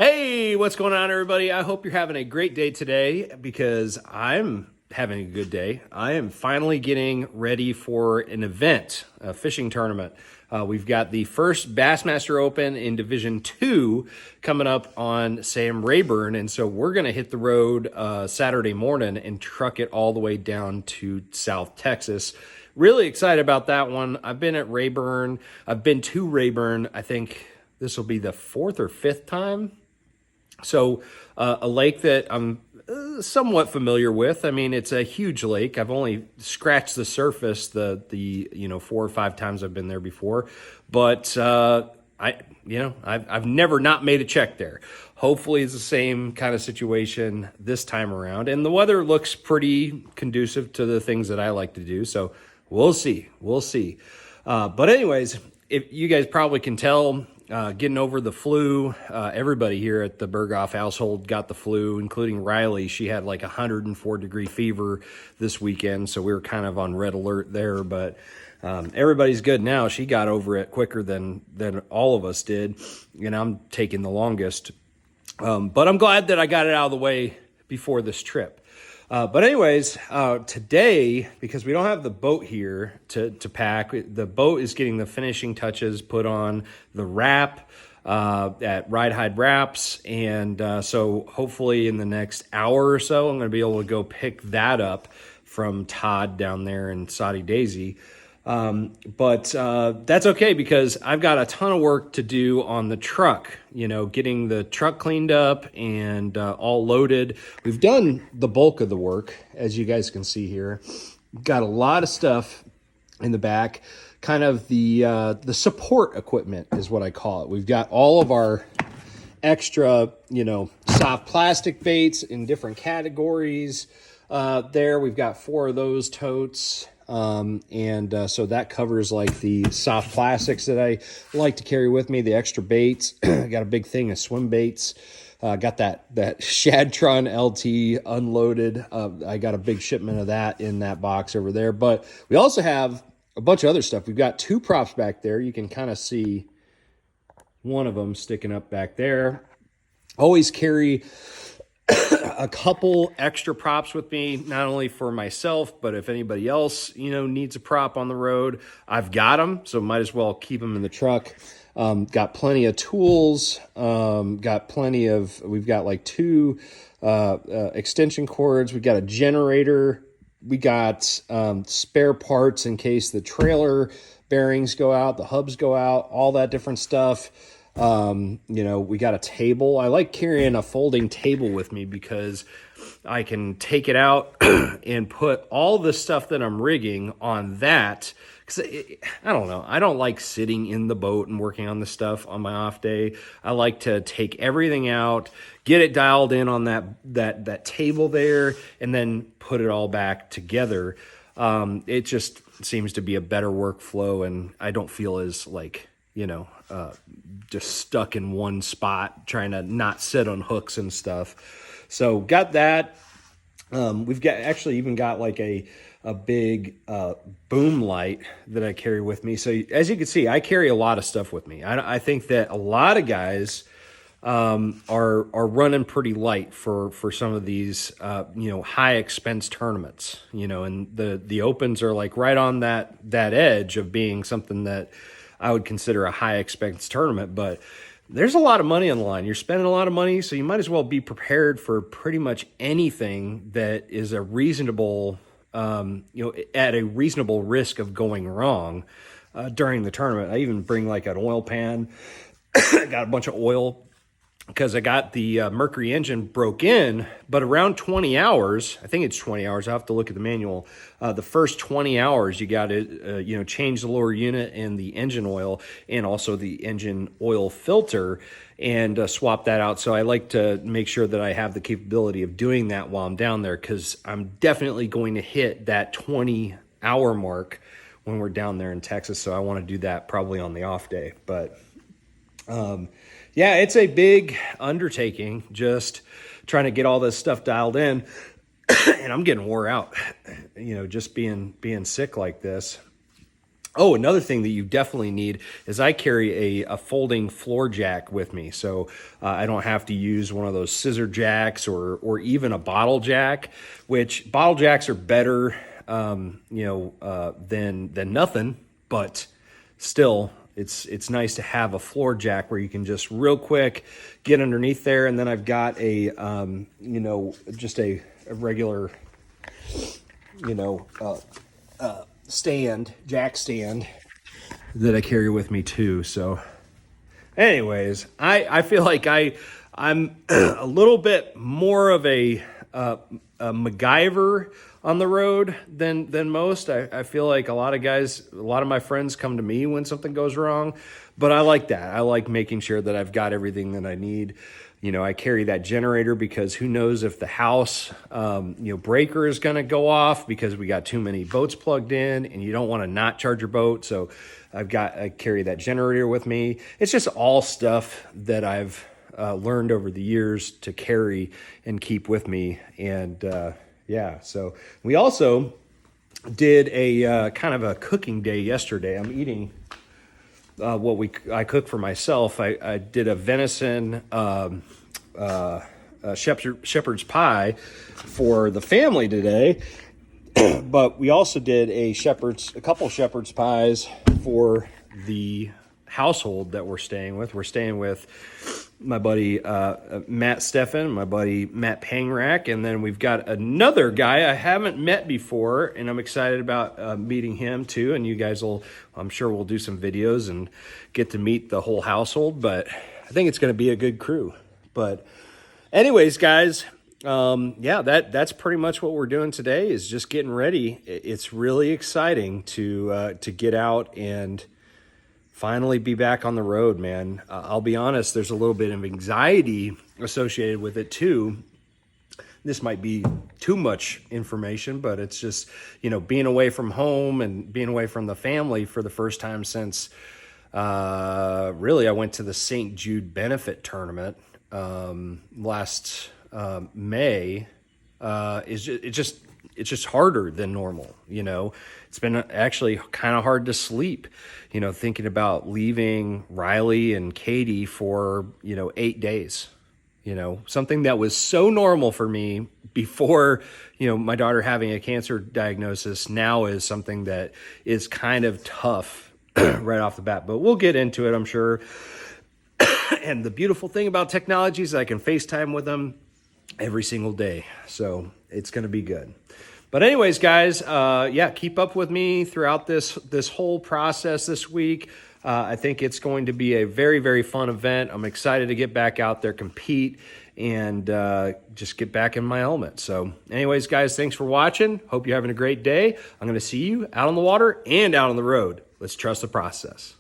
Hey, what's going on, everybody? I hope you're having a great day today because I'm having a good day. I am finally getting ready for an event, a fishing tournament. We've got the first Bassmaster Open in Division 2 coming up on Sam Rayburn, and so we're going to hit the road Saturday morning and truck it all the way down to South Texas. Really excited about that one. I've been at Rayburn. I've been to Rayburn. I think this will be the fourth or fifth time. So a lake that I'm somewhat familiar with. I mean, it's a huge lake. I've only scratched the surface the 4 or 5 times I've been there before, but I've never not made a check there. Hopefully it's the same kind of situation this time around, and the weather looks pretty conducive to the things that I like to do. So we'll see. But anyways, if you guys probably can tell, getting over the flu. Everybody here at the Berghoff household got the flu, including Riley. She had like 104-degree fever this weekend, so we were kind of on red alert there. But everybody's good now. She got over it quicker than all of us did, and I'm taking the longest. But I'm glad that I got it out of the way before this trip. But anyways, today, because we don't have the boat here to pack, the boat is getting the finishing touches put on the wrap at Ride Hide Wraps. And so hopefully in the next hour or so, I'm going to be able to go pick that up from Todd down there in Saudi Daisy. But that's okay because I've got a ton of work to do on the truck, getting the truck cleaned up and all loaded. We've done the bulk of the work, as you guys can see here. Got a lot of stuff in the back, kind of the support equipment is what I call it. We've got all of our extra, soft plastic baits in different categories there. We've got 4 of those totes. So that covers like the soft plastics that I like to carry with me, the extra baits. I got a big thing of swim baits. Got that Shadtron LT unloaded. I got a big shipment of that in that box over there. But we also have a bunch of other stuff. We've got 2 props back there. You can kind of see one of them sticking up back there. Always carry a couple extra props with me, not only for myself, but if anybody else, needs a prop on the road, I've got them. So might as well keep them in the truck. Got plenty of tools. We've got like 2 extension cords. We've got a generator. We got spare parts in case the trailer bearings go out, the hubs go out, all that different stuff. We got a table. I like carrying a folding table with me because I can take it out and put all the stuff that I'm rigging on that. Cause I don't know. I don't like sitting in the boat and working on the stuff on my off day. I like to take everything out, get it dialed in on that table there, and then put it all back together. It just seems to be a better workflow, and I don't feel as just stuck in one spot trying to not sit on hooks and stuff. So got that. We've even got like a big boom light that I carry with me. So as you can see, I carry a lot of stuff with me. I think that a lot of guys are running pretty light for some of these high expense tournaments, and the opens are like right on that edge of being something that I would consider a high expense tournament, but there's a lot of money on the line. You're spending a lot of money, so you might as well be prepared for pretty much anything that is a reasonable, at a reasonable risk of going wrong during the tournament. I even bring like an oil pan. I got a bunch of oil because I got the Mercury engine broke in, but around 20 hours, I think it's 20 hours, I'll have to look at the manual, the first 20 hours you got to, change the lower unit and the engine oil and also the engine oil filter and swap that out. So I like to make sure that I have the capability of doing that while I'm down there because I'm definitely going to hit that 20-hour mark when we're down there in Texas. So I want to do that probably on the off day, but yeah, it's a big undertaking just trying to get all this stuff dialed in. And I'm getting wore out, just being sick like this. Oh, another thing that you definitely need is I carry a folding floor jack with me. So I don't have to use one of those scissor jacks or even a bottle jack, which bottle jacks are better, than nothing. But still, it's nice to have a floor jack where you can just real quick get underneath there. And then I've got just a regular, jack stand that I carry with me too. So anyways, I feel like I'm a little bit more of a MacGyver on the road than most. I feel like a lot of my friends come to me when something goes wrong, but I like that. I like making sure that I've got everything that I need. I carry that generator because who knows if the house, breaker is going to go off because we got too many boats plugged in, and you don't want to not charge your boat. So I carry that generator with me. It's just all stuff that I've learned over the years to carry and keep with me. And so we also did a kind of a cooking day yesterday. I'm eating I cooked for myself. I did a venison shepherd's pie for the family today, but we also did a couple shepherd's pies for the household that we're staying with. We're staying with my buddy Matt Steffen, my buddy Matt Pangrack, and then we've got another guy I haven't met before, and I'm excited about meeting him too. And you guys I'm sure we'll do some videos and get to meet the whole household, but I think it's going to be a good crew. But anyways, guys, that's pretty much what we're doing today, is just getting ready. It's really exciting to get out and finally be back on the road, man. I'll be honest, there's a little bit of anxiety associated with it too. This might be too much information, but it's just, being away from home and being away from the family for the first time since, really, I went to the St. Jude benefit tournament last May. It's just harder than normal. It's been actually kind of hard to sleep, thinking about leaving Riley and Katie for, 8 days, something that was so normal for me before, my daughter having a cancer diagnosis now is something that is kind of tough right off the bat, but we'll get into it, I'm sure. And the beautiful thing about technology is I can FaceTime with them every single day. So it's going to be good. But anyways, guys, keep up with me throughout this whole process this week. I think it's going to be a very, very fun event. I'm excited to get back out there, compete, and just get back in my element. So anyways, guys, thanks for watching. Hope you're having a great day. I'm going to see you out on the water and out on the road. Let's trust the process.